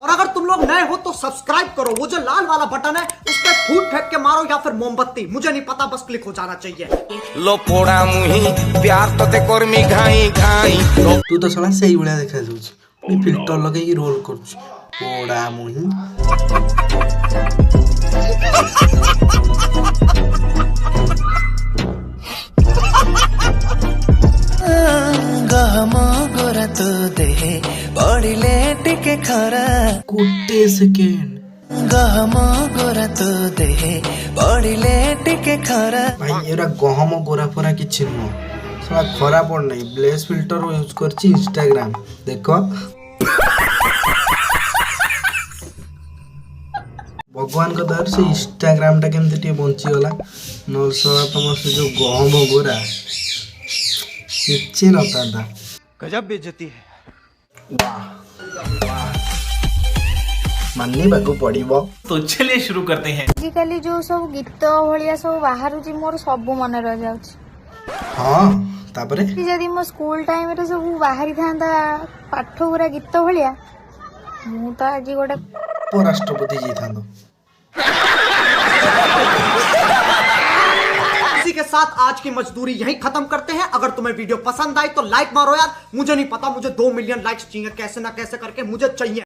और अगर तुम लोग नए हो तो सब्सक्राइब करो, वो जो लाल वाला बटन है उस पर फूट फेंक के मारो या फिर मोमबत्ती, मुझे नहीं पता, बस क्लिक हो जाना चाहिए। लो पोड़ा मुही प्यार तो ते कर्मी घाई घाई तू तो शला सेही भलिया देखा जाउछ पुनी फिल्टर लगेई रोल करछ पोड़ा मुही। गहम गोरा तो देहे पड़िले टिके खरा गोटे सेकेंड गहम गोरा तो देहे पड़िले टिके खरा भाई एरा गहम गोरा फोरा किछि न शला खरा पड़ नहीं ब्लेस फिल्टर यूज करछि इंस्टाग्राम देखो भगवान को दर से इंस्टाग्राम टा केमते टे बंची गला नल शला तुम से जो गहम गोरा किछि न था गजब बेइज्जती है। माननी बागु पड़िबो। तो चलिए शुरू करते हैं। आजिकली जो सब गीत भलिया सब बाहरुची मोर सब मन रह जाउची। हाँ तापरे जदि मो स्कूल टाइम रे सब बाहरी थांदा पाठ गुरा गीत भलिया मु तो आज गोटे उपराष्ट्रपति जी थांदो। इसी के साथ आज की मजदूरी यहीं खत्म करते हैं। अगर तुम्हें वीडियो पसंद आई तो लाइक मारो यार, मुझे नहीं पता, मुझे 2 मिलियन लाइक्स चाहिए कैसे ना कैसे करके, मुझे चाहिए।